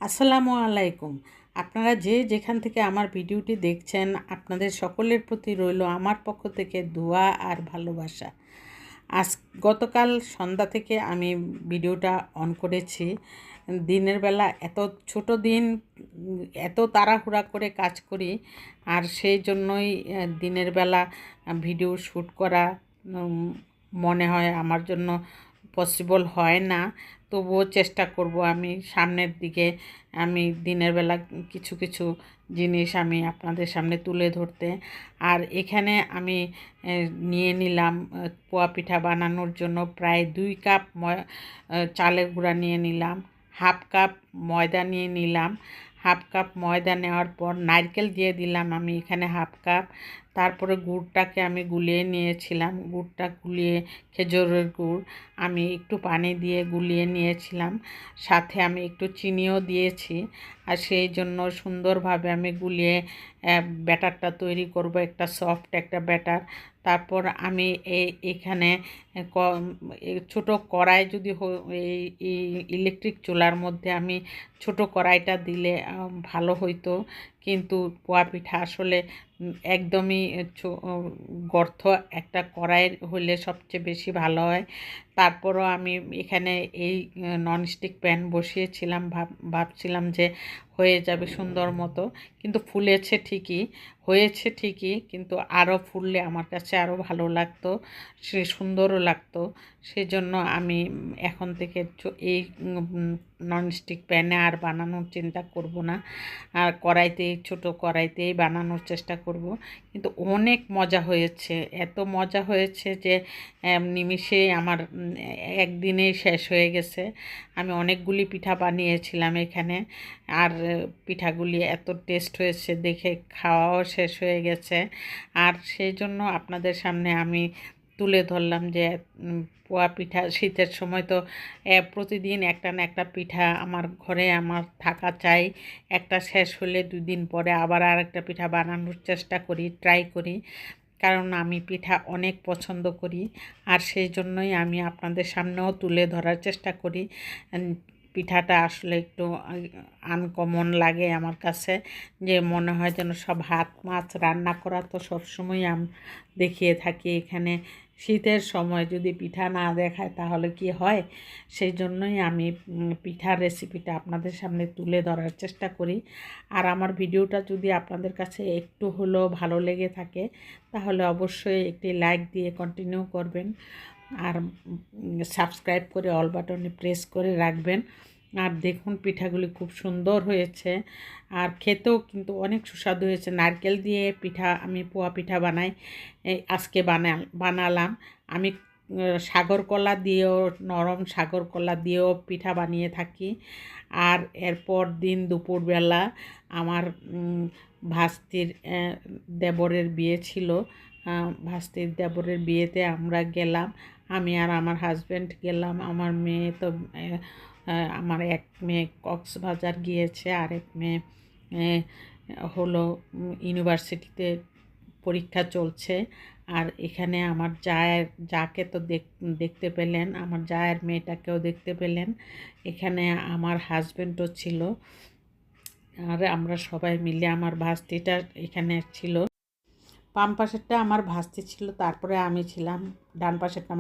আসসালামু আলাইকুম। আপনারা যে যেখান থেকে আমার ভিডিওটি দেখছেন, আপনাদের সকলের প্রতি রইল আমার পক্ষ থেকে দোয়া আর ভালোবাসা। আজ গতকাল সন্ধ্যা থেকে আমি ভিডিওটা অন করেছি। দিনের বেলা এত ছোট দিন, এত তাড়াহুড়া করে কাজ করি, আর সেই জন্যই দিনের বেলা ভিডিও শ্যুট করা মনে হয় আমার জন্য পসিবল হয় না। তবুও চেষ্টা করব আমি সামনের দিকে আমি দিনের বেলা কিছু কিছু জিনিস আমি আপনাদের সামনে তুলে ধরতে। আর এখানে আমি নিয়ে নিলাম পোয়া পিঠা বানানোর জন্য প্রায় 2 কাপ চালের গুঁড়া নিয়ে নিলাম, হাফ কাপ ময়দা নিয়ে নিলাম। হাফ কাপ ময়দা নেওয়ার পর নারকেল দিয়ে দিলাম আমি এখানে হাফ কাপ। তারপরে গুড়টাকে আমি গুলিয়ে নিয়েছিলাম, গুড়টা গুলিয়ে খেজুরের গুড় আমি একটু পানি দিয়ে গুলিয়ে নিয়েছিলাম, সাথে আমি একটু চিনিও দিয়েছি। আর সেই জন্য সুন্দরভাবে আমি গুলিয়ে ব্যাটারটা তৈরি করব, একটা সফট একটা ব্যাটার। তারপর আমি এখানে ছোট কড়াই যদি এই ইলেকট্রিক চুলার মধ্যে আমি ছোট কড়াইটা দিলে ভালো হইতো, কিন্তু পোয়া পিঠা আসলে একদমই গর্ত একটা কড়াইয়ের হলে সবচেয়ে বেশি ভালো হয়। তারপরও আমি এখানে এই ননস্টিক প্যান বসিয়েছিলাম, ভাবছিলাম যে হয়ে যাবে সুন্দর মতো, কিন্তু ফুলেছে ঠিকই, হয়েছে ঠিকই, কিন্তু আরও ফুললে আমার কাছে আরও ভালো লাগতো, সে সুন্দরও লাগতো। সেজন্য আমি এখন থেকে এই ননস্টিক প্যানে আর বানানোর চিন্তা করব না, আর কড়াইতেই ছোট কড়াইতেই বানানোর চেষ্টা করব। কিন্তু অনেক মজা হয়েছে, এত মজা হয়েছে যে নিমিষেই আমার একদিনেই শেষ হয়ে গেছে। আমি অনেকগুলি পিঠা বানিয়েছিলাম এখানে, আর পিঠাগুলি এত টেস্ট হয়েছে দেখে খাওয়াও শেষ হয়ে গেছে। আর সেই জন্য আপনাদের সামনে আমি তুলে ধরলাম যে পোয়া পিঠা শীতের সময় তো প্রতিদিন একটা না একটা পিঠা আমার ঘরে আমার থাকা চাই। একটা শেষ হলে 2 দিন পরে আবার আরেকটা পিঠা বানানোর চেষ্টা করি, ট্রাই করি, কারণ আমি পিঠা অনেক পছন্দ করি। আর সেই জন্যই আমি আপনাদের সামনেও তুলে ধরার চেষ্টা করি। পিঠাটা আসলে একটু আনকমন লাগে আমার কাছে, যে মনে হয় যেন সব হাত মাছ রান্না করা তো সবসময় আমি দেখিয়ে থাকি এখানে। শীতের সময় যদি পিঠা না দেখায় তাহলে কি হয়? সেই জন্যই আমি পিঠার রেসিপিটা আপনাদের সামনে তুলে ধরার চেষ্টা করি। আর আমার ভিডিওটা যদি আপনাদের কাছে একটু হলেও ভালো লেগে থাকে তাহলে অবশ্যই একটি লাইক দিয়ে কন্টিনিউ করবেন, আর সাবস্ক্রাইব করে অল বাটনে প্রেস করে রাখবেন। আর দেখুন পিঠাগুলি খুব সুন্দর হয়েছে, আর খেতেও কিন্তু অনেক সুস্বাদু হয়েছে। নারকেল দিয়ে পিঠা আমি পোয়া পিঠা বানাই, আজকে বানালাম আমি। সাগর কলা দিয়েও, নরম সাগর কলা দিয়েও পিঠা বানিয়ে থাকি। আর এরপর দিন দুপুরবেলা আমার ভাস্তির দেবরের বিয়ে ছিল, ভাস্তির দেবরের বিয়েতে আমরা গেলাম, আমি আর আমার হাজব্যান্ড গেলাম। আমার মেয়ে তো আমার এক মেয়ে কক্সবাজার গিয়েছে, আর এক মেয়ে হলো ইউনিভার্সিটিতে পরীক্ষা চলছে। আর এখানে আমার যাকে তো দেখতে পেলেন, আমার জায়ের মেয়েটাকেও দেখতে পেলেন। এখানে আমার হাজব্যান্ডও ছিল, আর আমরা সবাই মিলে, আমার ভাস্তিটা এখানে ছিল। বাম পাশেরটা আমার ভাস্তি ছিল, তারপরে আমি ছিলাম, ডান পাশেরটা